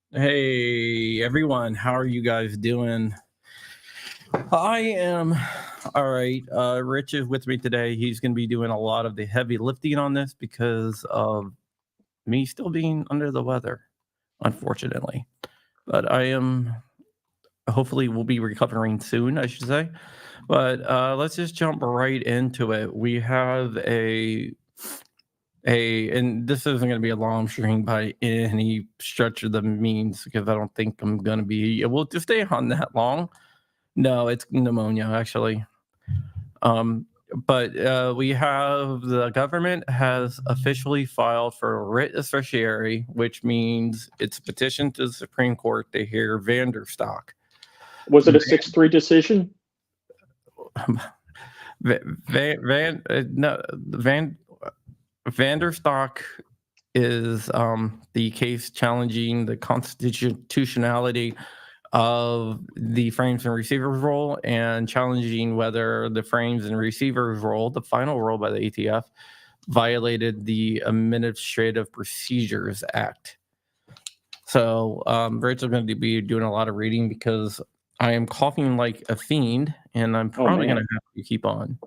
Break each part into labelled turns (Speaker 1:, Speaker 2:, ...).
Speaker 1: Hey everyone, how are you guys doing? I am all right. Rich is with me today. He's going to be doing a lot of the heavy lifting on this because of me still being under the weather, unfortunately. But I am hopefully we'll be recovering soon, I should say. But let's just jump right into it. We have and this isn't going to be a long stream by any stretch of the means because I don't think I'm going to be able to stay on that long. No, it's pneumonia actually. But we have the government has officially filed for writ of certiorari, which means it's a petition to the Supreme Court to hear VanDerStok.
Speaker 2: Was it a 6-3 decision?
Speaker 1: VanDerStok is the case challenging the constitutionality of the frames and receivers rule and challenging whether the frames and receivers rule, the final rule by the ATF, violated the Administrative Procedures Act. So Rachel's going to be doing a lot of reading because I am coughing like a fiend, and I'm probably going to have to keep on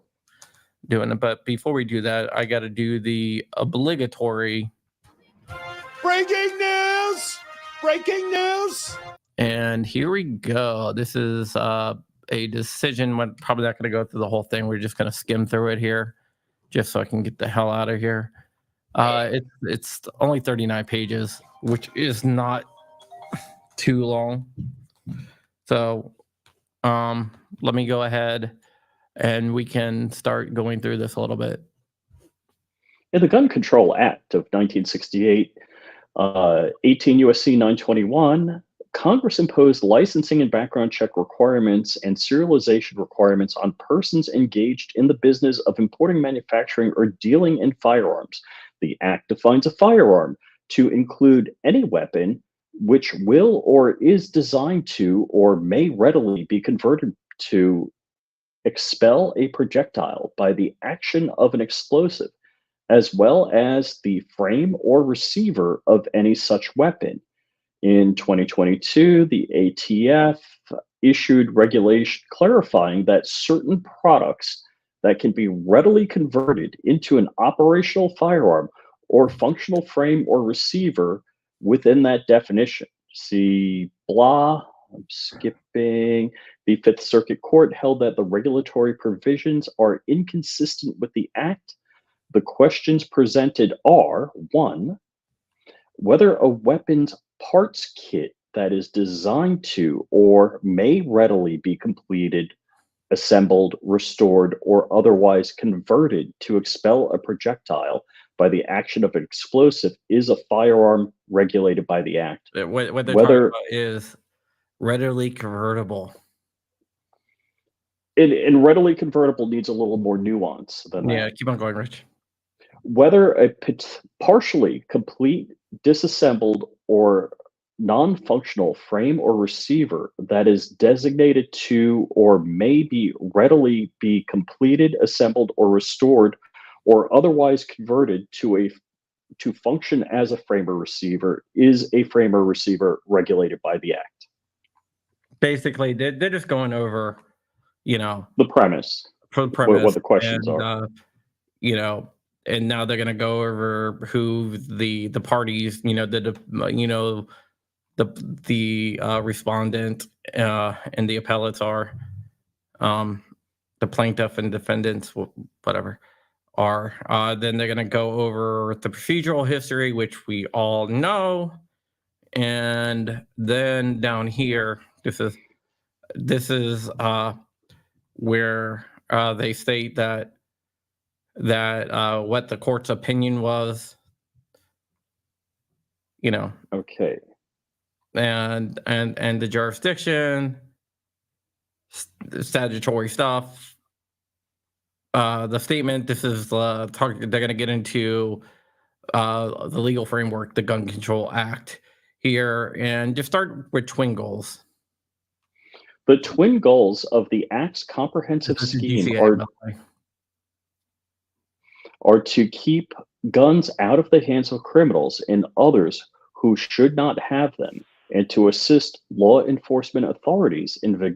Speaker 1: doing it. But before we do that, I got to do the obligatory
Speaker 3: breaking news.
Speaker 1: And here we go. This is a decision. We're probably not going to go through the whole thing. We're just going to skim through it here just so I can get the hell out of here. It's only 39 pages, which is not too long. So let me go ahead and we can start going through this a little bit.
Speaker 2: In the Gun Control Act of 1968, 18 U.S.C. 921, Congress imposed licensing and background check requirements and serialization requirements on persons engaged in the business of importing, manufacturing, or dealing in firearms. The Act defines a firearm to include any weapon which will or is designed to or may readily be converted to expel a projectile by the action of an explosive, as well as the frame or receiver of any such weapon. In 2022, the ATF issued regulation clarifying that certain products that can be readily converted into an operational firearm or functional frame or receiver within that definition. See blah, I'm skipping. The Fifth Circuit Court held that the regulatory provisions are inconsistent with the Act. The questions presented are, 1, whether a weapon's parts kit that is designed to or may readily be completed, assembled, restored, or otherwise converted to expel a projectile by the action of an explosive is a firearm regulated by the Act.
Speaker 1: What they're talking about is readily convertible.
Speaker 2: And readily convertible needs a little more nuance than that.
Speaker 1: Yeah, keep on going, Rich.
Speaker 2: Whether a partially complete, disassembled, or non-functional frame or receiver that is designated to or may be readily be completed, assembled, or restored, or otherwise converted to function as a frame or receiver is a frame or receiver regulated by the Act.
Speaker 1: Basically, they're just going over,
Speaker 2: the premise.
Speaker 1: for the premise.
Speaker 2: what the questions
Speaker 1: and,
Speaker 2: are.
Speaker 1: You know, and now they're gonna go over who the parties, the respondent and the appellates are, the plaintiff and defendants, whatever, are. Then they're gonna go over the procedural history, which we all know, and then down here, this is where they state that what the court's opinion was,
Speaker 2: Okay.
Speaker 1: and the jurisdiction, statutory stuff, the statement. This is the target. They're going to get into the legal framework, the Gun Control Act here, and just start with twin goals.
Speaker 2: The twin goals of the Act's comprehensive
Speaker 1: This is
Speaker 2: scheme
Speaker 1: DCA, by the way.
Speaker 2: are to keep guns out of the hands of criminals and others who should not have them, and to assist law enforcement authorities in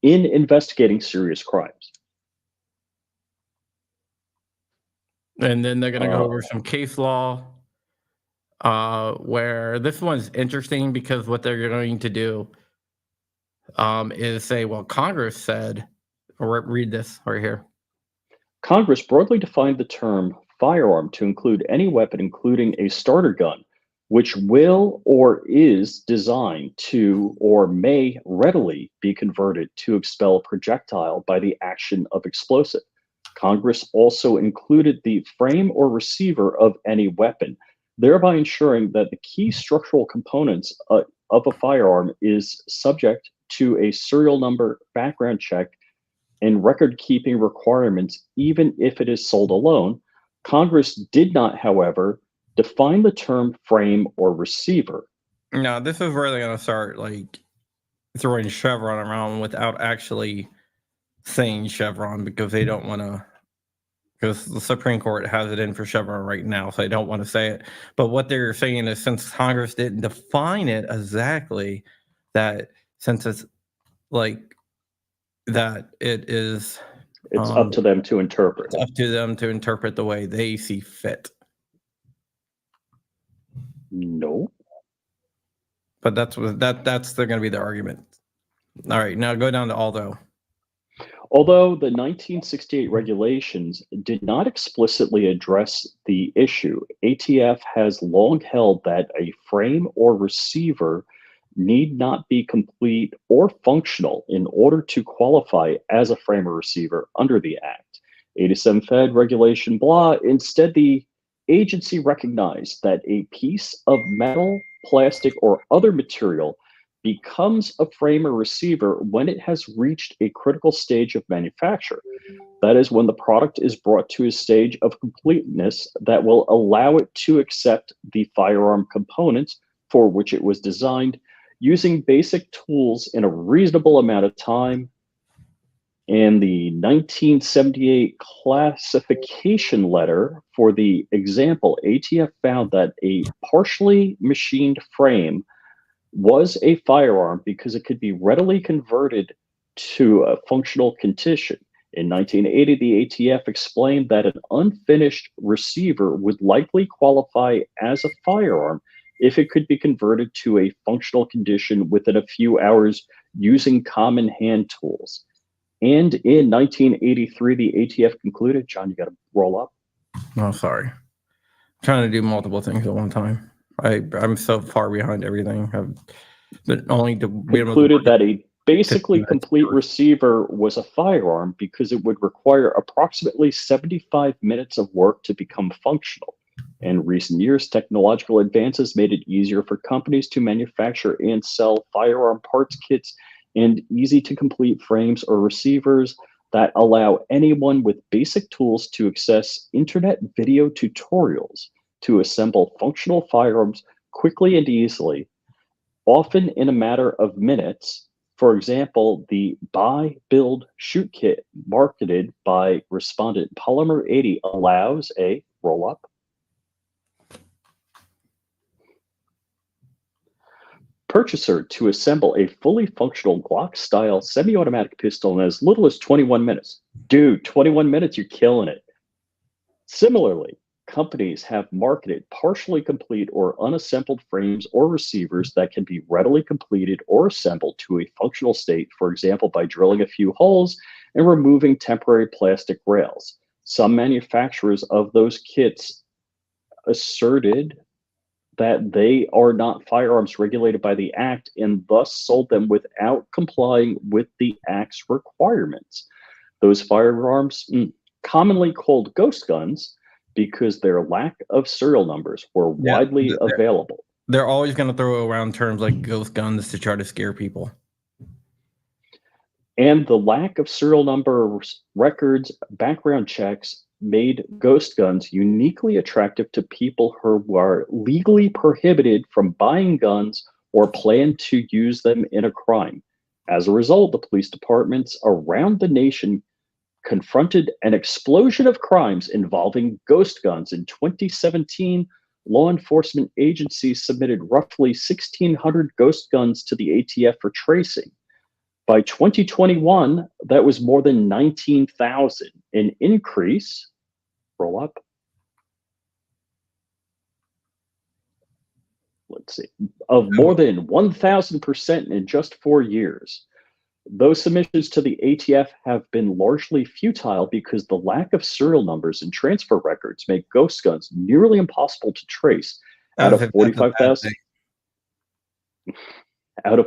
Speaker 2: investigating serious crimes.
Speaker 1: And then they're going to go over some case law, where this one's interesting because what they're going to do is say, well, Congress said, or read this right here.
Speaker 2: Congress broadly defined the term firearm to include any weapon, including a starter gun, which will or is designed to or may readily be converted to expel a projectile by the action of explosive. Congress also included the frame or receiver of any weapon, thereby ensuring that the key structural components of a firearm is subject to a serial number, background check, and record-keeping requirements, even if it is sold alone. Congress did not, however, define the term frame or receiver.
Speaker 1: No, this is where they're going to start throwing Chevron around without actually saying Chevron, because they don't want to, because the Supreme Court has it in for Chevron right now, so they don't want to say it. But what they're saying is, since Congress didn't define it exactly, that since it's that it is,
Speaker 2: it's up to them to interpret.
Speaker 1: It's up to them to interpret the way they see fit.
Speaker 2: No.
Speaker 1: But that's going to be their argument. All right, now go down to although.
Speaker 2: Although the 1968 regulations did not explicitly address the issue, ATF has long held that a frame or receiver need not be complete or functional in order to qualify as a frame or receiver under the Act. 87 Fed Regulation blah. Instead, the agency recognized that a piece of metal, plastic, or other material becomes a frame or receiver when it has reached a critical stage of manufacture. That is, when the product is brought to a stage of completeness that will allow it to accept the firearm components for which it was designed, using basic tools in a reasonable amount of time. And the 1978 classification letter for the example, ATF found that a partially machined frame was a firearm because it could be readily converted to a functional condition. In 1980, the ATF explained that an unfinished receiver would likely qualify as a firearm if it could be converted to a functional condition within a few hours using common hand tools. And in 1983, the ATF concluded, John, you got to roll up.
Speaker 1: Oh, sorry. I'm trying to do multiple things at one time. I'm so far behind everything. But only to be able to
Speaker 2: concluded that a basically complete receiver was a firearm because it would require approximately 75 minutes of work to become functional. In recent years, technological advances made it easier for companies to manufacture and sell firearm parts kits and easy-to-complete frames or receivers that allow anyone with basic tools to access internet video tutorials to assemble functional firearms quickly and easily, often in a matter of minutes. For example, the Buy, Build, Shoot kit marketed by respondent Polymer 80 allows a roll-up, purchaser to assemble a fully functional Glock-style semi-automatic pistol in as little as 21 minutes. Dude, 21 minutes, you're killing it. Similarly, companies have marketed partially complete or unassembled frames or receivers that can be readily completed or assembled to a functional state, for example, by drilling a few holes and removing temporary plastic rails. Some manufacturers of those kits asserted that they are not firearms regulated by the Act and thus sold them without complying with the Act's requirements. Those firearms, commonly called ghost guns, because their lack of serial numbers were widely available.
Speaker 1: They're always going to throw around terms like ghost guns to try to scare people.
Speaker 2: And the lack of serial numbers, records, background checks made ghost guns uniquely attractive to people who are legally prohibited from buying guns or plan to use them in a crime. As a result, the police departments around the nation confronted an explosion of crimes involving ghost guns. In 2017, law enforcement agencies submitted roughly 1,600 ghost guns to the ATF for tracing. By 2021, that was more than 19,000, an increase, roll up, let's see, of more than 1,000% in just 4 years. Those submissions to the ATF have been largely futile because the lack of serial numbers and transfer records make ghost guns nearly impossible to trace. Out of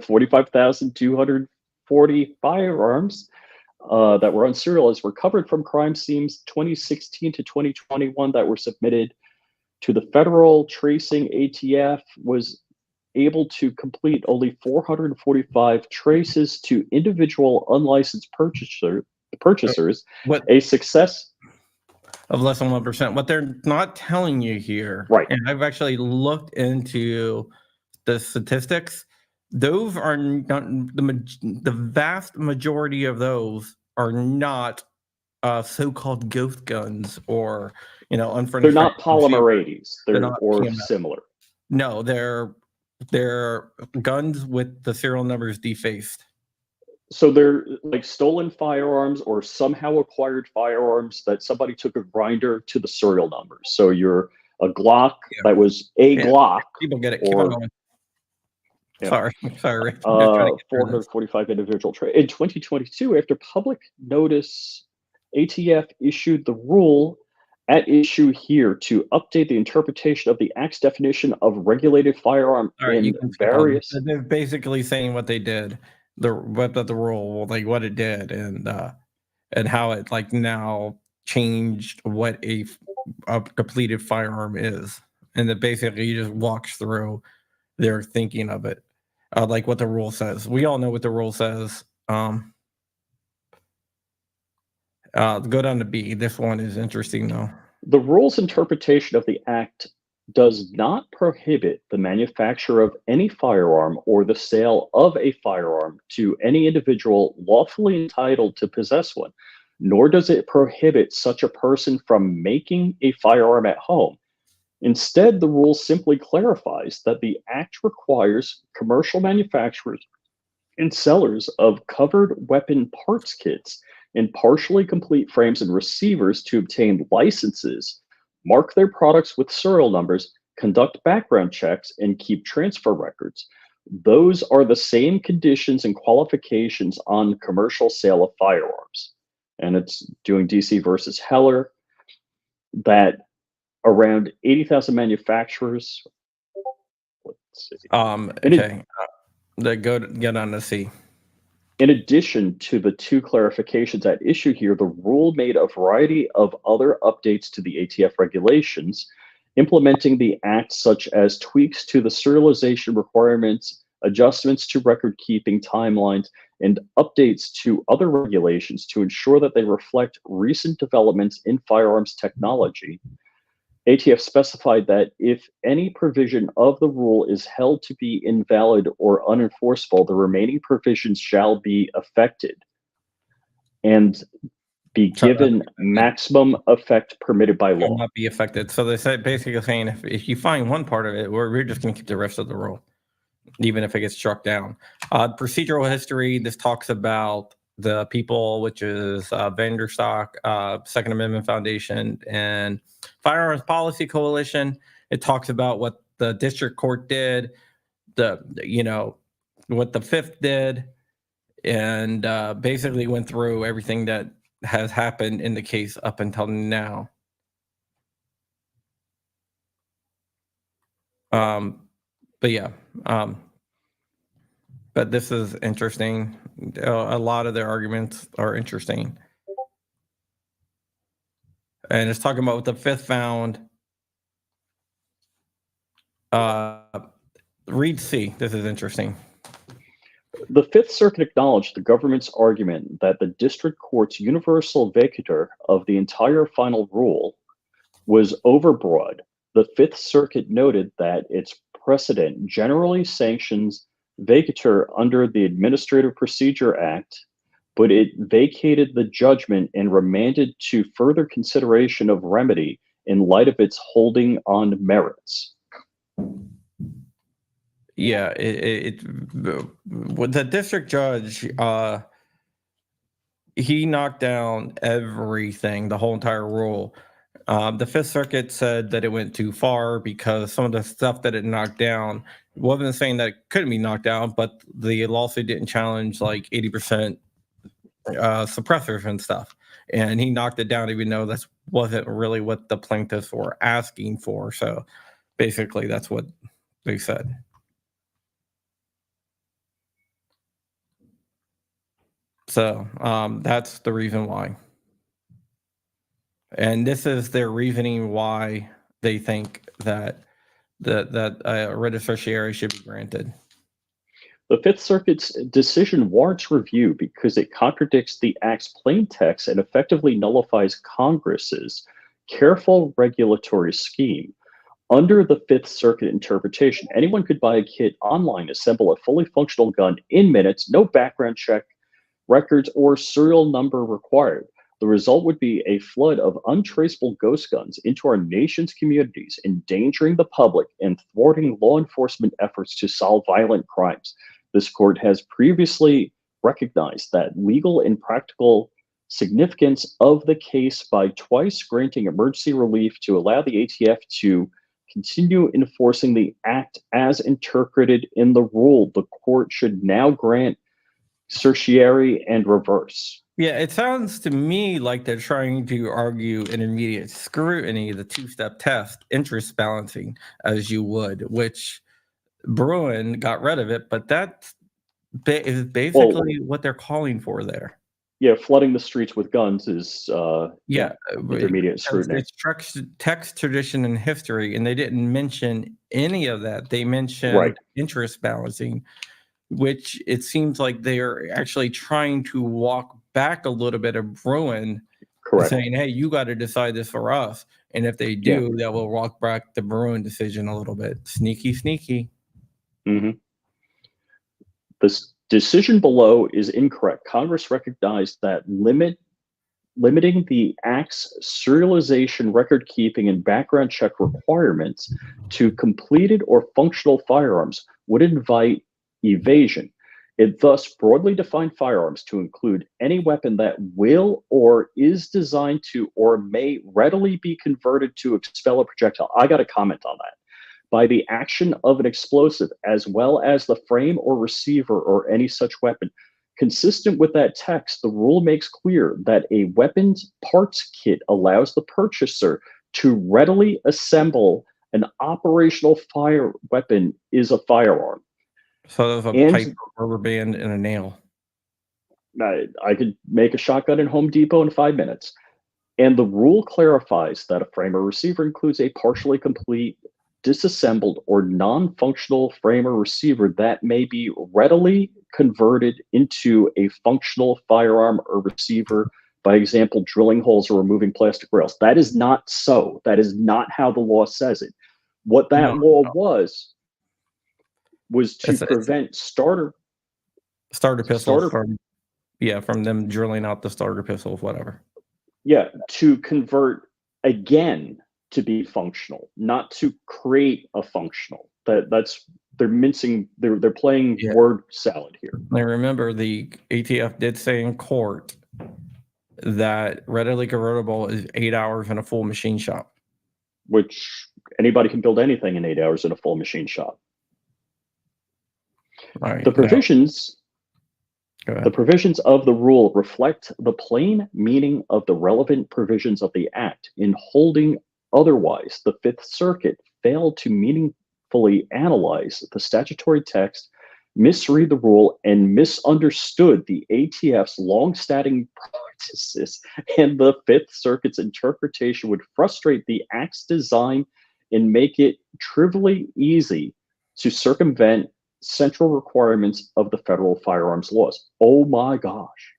Speaker 2: 45,240 firearms that were unserialized recovered from crime scenes 2016 to 2021 that were submitted to the federal tracing, ATF was able to complete only 445 traces to individual unlicensed purchasers. A success
Speaker 1: of less than 1%. What they're not telling you here,
Speaker 2: right?
Speaker 1: And I've actually looked into the statistics. Those are not the vast majority of those are not so-called ghost guns or unfurnished.
Speaker 2: They're not polymer 80s. They're not or similar.
Speaker 1: No, they're guns with the serial numbers defaced.
Speaker 2: So they're like stolen firearms or somehow acquired firearms that somebody took a grinder to the serial numbers. So you're a Glock that was a Glock.
Speaker 1: People get it. Keep on going. Sorry.
Speaker 2: 445 individual trade. In 2022, after public notice, ATF issued the rule at issue here to update the interpretation of the Act's definition of regulated firearm in various.
Speaker 1: They're basically saying what they did, the rule, like what it did, and how it like now changed what a completed firearm is, and it basically just walks through their thinking of it, like what the rule says. We all know what the rule says. Go down to B. This one is interesting, though.
Speaker 2: The rule's interpretation of the Act does not prohibit the manufacture of any firearm or the sale of a firearm to any individual lawfully entitled to possess one, nor does it prohibit such a person from making a firearm at home. Instead, the rule simply clarifies that the Act requires commercial manufacturers and sellers of covered weapon parts kits and partially complete frames and receivers to obtain licenses, mark their products with serial numbers, conduct background checks, and keep transfer records. Those are the same conditions and qualifications on commercial sale of firearms. And it's doing DC versus Heller, that around 80,000 manufacturers. Let's see.
Speaker 1: Okay. Get on to C.
Speaker 2: In addition to the two clarifications at issue here, the rule made a variety of other updates to the ATF regulations, implementing the Act, such as tweaks to the serialization requirements, adjustments to record-keeping timelines, and updates to other regulations to ensure that they reflect recent developments in firearms technology. ATF specified that if any provision of the rule is held to be invalid or unenforceable, the remaining provisions shall be affected and be given maximum effect permitted by law.
Speaker 1: Will not be affected. So they said basically saying if you find one part of it, we're just going to keep the rest of the rule. even if it gets struck down. Procedural history, this talks about the people, which is VanDerStok, Second Amendment Foundation, and Firearms Policy Coalition. It talks about what the district court did, what the Fifth did, and basically went through everything that has happened in the case up until now. But yeah, but this is interesting. A lot of their arguments are interesting. And it's talking about what the Fifth found. Read C. This is interesting.
Speaker 2: The Fifth Circuit acknowledged the government's argument that the district court's universal vacatur of the entire final rule was overbroad. The Fifth Circuit noted that its precedent generally sanctions vacatur under the Administrative Procedure Act, but it vacated the judgment and remanded to further consideration of remedy in light of its holding on merits.
Speaker 1: Yeah, the district judge, he knocked down everything, the whole entire rule. The Fifth Circuit said that it went too far because some of the stuff that it knocked down wasn't saying that it couldn't be knocked down, but the lawsuit didn't challenge like 80% suppressors and stuff. And he knocked it down even though that wasn't really what the plaintiffs were asking for. So basically that's what they said. So that's the reason why. And this is their reasoning why they think that writ of certiorari should be granted.
Speaker 2: The Fifth Circuit's decision warrants review because it contradicts the Act's plain text and effectively nullifies Congress's careful regulatory scheme. Under the Fifth Circuit interpretation, anyone could buy a kit online, assemble a fully functional gun in minutes, no background check, records, or serial number required. The result would be a flood of untraceable ghost guns into our nation's communities, endangering the public and thwarting law enforcement efforts to solve violent crimes. This court has previously recognized that legal and practical significance of the case by twice granting emergency relief to allow the ATF to continue enforcing the Act as interpreted in the rule. The court should now grant certiorari and reverse.
Speaker 1: Yeah, it sounds to me like they're trying to argue intermediate scrutiny, the two-step test, interest balancing, as you would, which Bruin got rid of it, but that is basically what they're calling for there.
Speaker 2: Yeah, flooding the streets with guns is intermediate scrutiny.
Speaker 1: It's text, tradition, and history, and they didn't mention any of that. They mentioned interest balancing, which it seems like they're actually trying to walk back a little bit of Bruin, saying, hey, you got to decide this for us. And if they do, that will walk back the Bruin decision a little bit. Sneaky, sneaky.
Speaker 2: Mm-hmm. This decision below is incorrect. Congress recognized that limiting the Act's serialization, record keeping, and background check requirements to completed or functional firearms would invite evasion. It thus broadly defined firearms to include any weapon that will or is designed to or may readily be converted to expel a projectile. I got to comment on that. By the action of an explosive, as well as the frame or receiver or any such weapon. Consistent with that text, the rule makes clear that a weapons parts kit allows the purchaser to readily assemble an operational fire weapon is a firearm.
Speaker 1: So there's a pipe, rubber band, and a nail.
Speaker 2: I could make a shotgun in Home Depot in 5 minutes. And the rule clarifies that a frame or receiver includes a partially complete, disassembled, or non-functional frame or receiver that may be readily converted into a functional firearm or receiver, by example, drilling holes or removing plastic rails. That is not so. That is not how the law says it. What that law was to prevent starter
Speaker 1: pistols from them drilling out the starter pistols, whatever.
Speaker 2: Yeah, to convert again to be functional, not to create a functional. That's they're mincing, they're playing
Speaker 1: Yeah.
Speaker 2: word salad here.
Speaker 1: I remember the ATF did say in court that readily convertible is 8 hours in a full machine shop.
Speaker 2: Which anybody can build anything in 8 hours in a full machine shop.
Speaker 1: Right.
Speaker 2: The provisions
Speaker 1: Go ahead.
Speaker 2: The provisions of the rule reflect the plain meaning of the relevant provisions of the Act. In holding otherwise, the Fifth Circuit failed to meaningfully analyze the statutory text, misread the rule, and misunderstood the ATF's long-standing practices, and the Fifth Circuit's interpretation would frustrate the Act's design and make it trivially easy to circumvent central requirements of the federal firearms laws. Oh my gosh.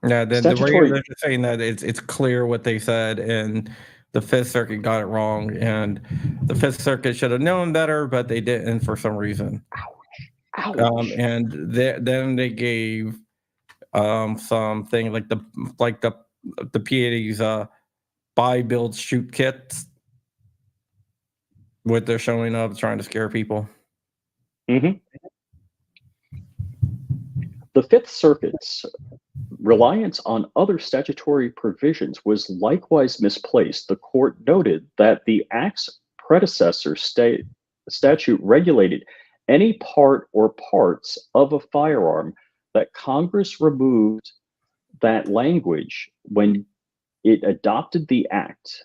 Speaker 1: Yeah, the
Speaker 2: Statutory-
Speaker 1: way they're saying that it's clear what they said, and the Fifth Circuit got it wrong, and the Fifth Circuit should have known better, but they didn't for some reason.
Speaker 2: Ouch.
Speaker 1: And then they gave something like the PAD's buy, build, shoot kits, what they're showing up trying to scare people.
Speaker 2: The Fifth Circuit's reliance on other statutory provisions was likewise misplaced. The court noted that the Act's predecessor statute regulated any part or parts of a firearm that Congress removed that language when it adopted the Act,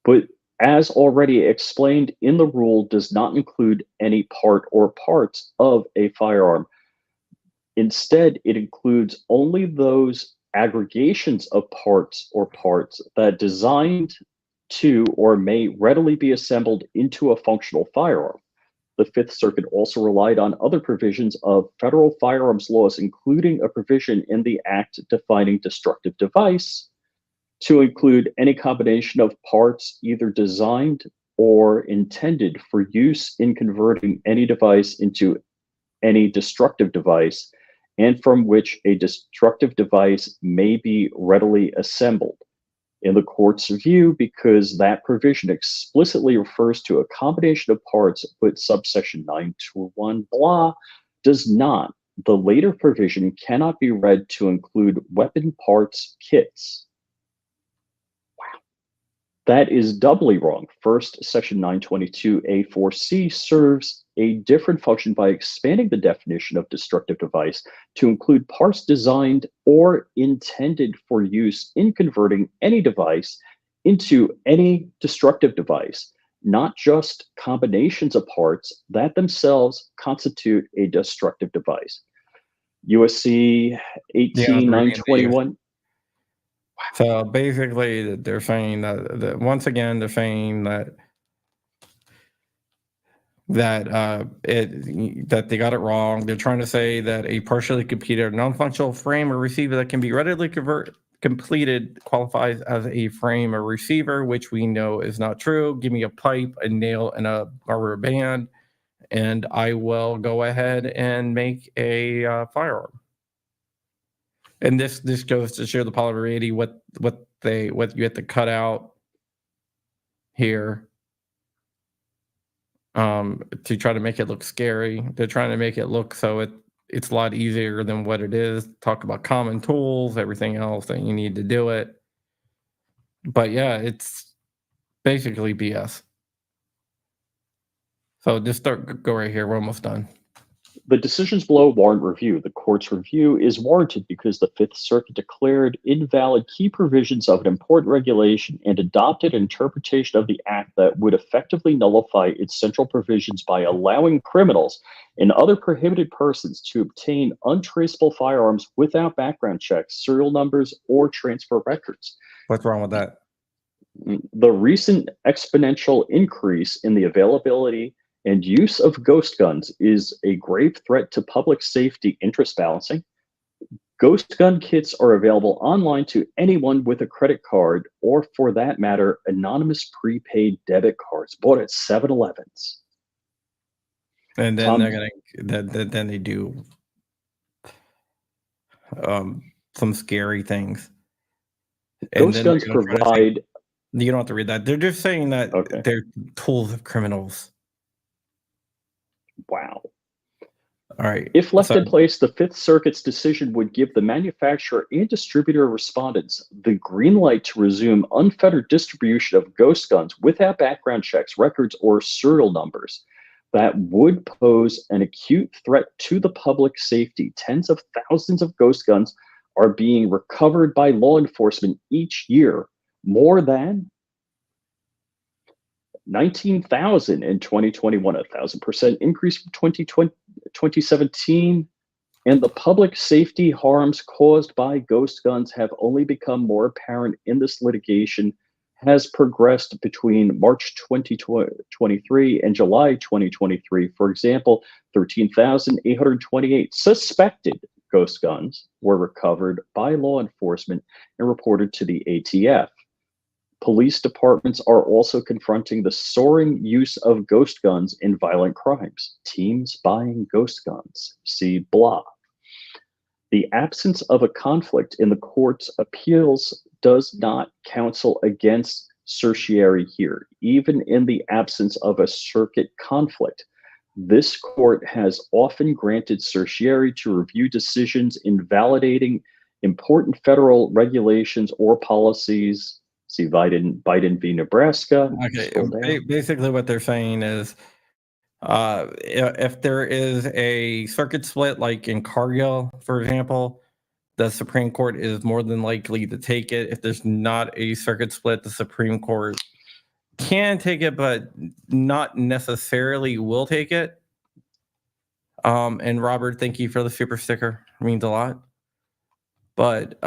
Speaker 2: but as already explained in the rule, does not include any part or parts of a firearm. Instead, it includes only those aggregations of parts or parts that designed to or may readily be assembled into a functional firearm. The Fifth Circuit also relied on other provisions of federal firearms laws, including a provision in the Act defining destructive device to include any combination of parts either designed or intended for use in converting any device into any destructive device, and from which a destructive device may be readily assembled. In the court's view, because that provision explicitly refers to a combination of parts, but subsection 921 blah does not, the later provision cannot be read to include weapon parts kits. Wow. That is doubly wrong. First, section 922A4C serves a different function by expanding the definition of destructive device to include parts designed or intended for use in converting any device into any destructive device, not just combinations of parts that themselves constitute a destructive device. USC 18921.
Speaker 1: So basically, they're saying that once again, they're saying that they got it wrong. They're trying to say that a partially completed non-functional frame or receiver that can be readily completed qualifies as a frame or receiver, which we know is not true. Give me a pipe, a nail, and a rubber band, and I will go ahead and make a firearm. And this goes to show the polarity, what you have to cut out here to try to make it look scary. They're trying to make it look so it's a lot easier than what it is. Talk about common tools, everything else that you need to do it. But yeah, it's basically BS. So just go right here. We're almost done.
Speaker 2: The decisions below warrant review. The court's review is warranted because the Fifth Circuit declared invalid key provisions of an important regulation and adopted an interpretation of the Act that would effectively nullify its central provisions by allowing criminals and other prohibited persons to obtain untraceable firearms without background checks, serial numbers, or transfer records.
Speaker 1: What's wrong with that?
Speaker 2: The recent exponential increase in the availability and use of ghost guns is a grave threat to public safety interest balancing. Ghost gun kits are available online to anyone with a credit card, or for that matter, anonymous prepaid debit cards bought at 7-Elevens.
Speaker 1: And then then they do some scary things.
Speaker 2: Ghost guns provide.
Speaker 1: You don't have to read that. They're just saying that they're tools of criminals.
Speaker 2: Wow.
Speaker 1: All right.
Speaker 2: If left
Speaker 1: So
Speaker 2: in place, the Fifth Circuit's decision would give the manufacturer and distributor respondents the green light to resume unfettered distribution of ghost guns without background checks, records, or serial numbers. That would pose an acute threat to the public safety. Tens of thousands of ghost guns are being recovered by law enforcement each year, more than 19,000 in 2021, a 1,000% increase from 2017. And the public safety harms caused by ghost guns have only become more apparent in this litigation has progressed between March 2023 and July 2023. For example, 13,828 suspected ghost guns were recovered by law enforcement and reported to the ATF. Police departments are also confronting the soaring use of ghost guns in violent crimes. Teams buying ghost guns. See blah. The absence of a conflict in the court's appeals does not counsel against certiorari here, even in the absence of a circuit conflict. This court has often granted certiorari to review decisions invalidating important federal regulations or policies. See Biden v. Nebraska.
Speaker 1: okay,
Speaker 2: Scroll down.
Speaker 1: basically what they're saying is if there is a circuit split, like in Cargill, for example, the Supreme Court is more than likely to take it. If there's not a circuit split, the Supreme Court can take it, but not necessarily will take it. And Robert, thank you for the super sticker. It means a lot. But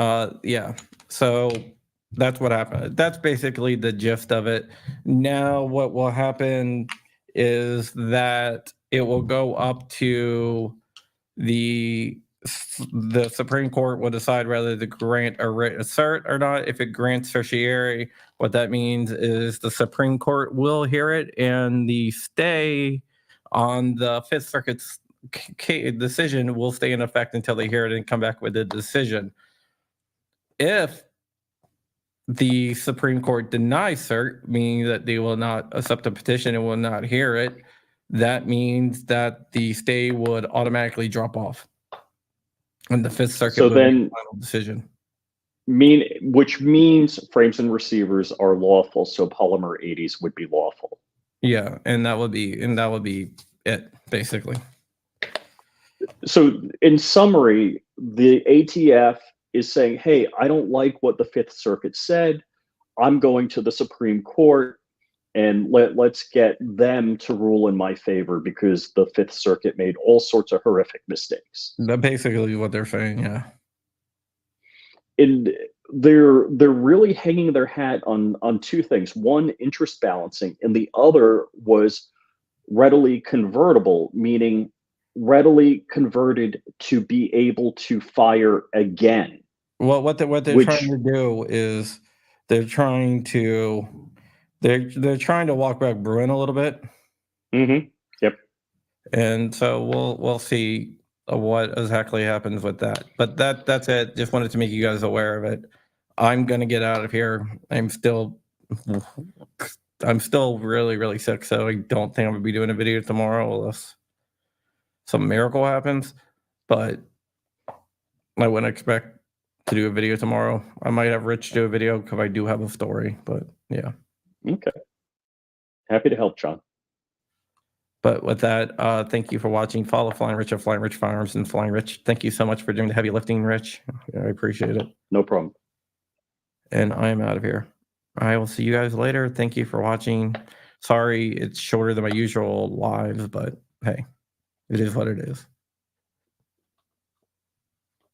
Speaker 1: yeah, so that's what happened. That's basically the gist of it. Now, what will happen is that it will go up to the Supreme Court will decide whether to grant a writ cert or not. If it grants certiorari, what that means is the Supreme Court will hear it, and the stay on the Fifth Circuit's decision will stay in effect until they hear it and come back with a decision. If the Supreme Court denies cert, meaning that they will not accept the petition and will not hear it, that means that the stay would automatically drop off. And the Fifth Circuit
Speaker 2: So
Speaker 1: would make
Speaker 2: then,
Speaker 1: the final decision.
Speaker 2: which means frames and receivers are lawful, so polymer 80s would be lawful.
Speaker 1: Yeah, and that would be it, basically.
Speaker 2: So in summary, the ATF is saying, hey, I don't like what the Fifth Circuit said. I'm going to the Supreme Court, and let's get them to rule in my favor because the Fifth Circuit made all sorts of horrific mistakes.
Speaker 1: That's basically what they're saying, yeah.
Speaker 2: And they're really hanging their hat on two things. One, interest balancing, and the other was readily convertible, meaning readily converted to be able to fire again.
Speaker 1: Well, what they're trying to do is they're trying to walk back Bruin a little bit.
Speaker 2: Mm-hmm. Yep.
Speaker 1: And so we'll see what exactly happens with that. But that's it. Just wanted to make you guys aware of it. I'm gonna get out of here. I'm still really, really sick, so I don't think I'm gonna be doing a video tomorrow unless some miracle happens. But I wouldn't expect to do a video tomorrow. I might have Rich do a video because I do have a story, but yeah.
Speaker 2: Okay. Happy to help, John.
Speaker 1: But with that, thank you for watching. Follow Flying Rich at Flying Rich Firearms and Flying Rich. Thank you so much for doing the heavy lifting, Rich. I appreciate it.
Speaker 2: No problem.
Speaker 1: And I am out of here. I will see you guys later. Thank you for watching. Sorry, it's shorter than my usual lives, but hey, it is what it is.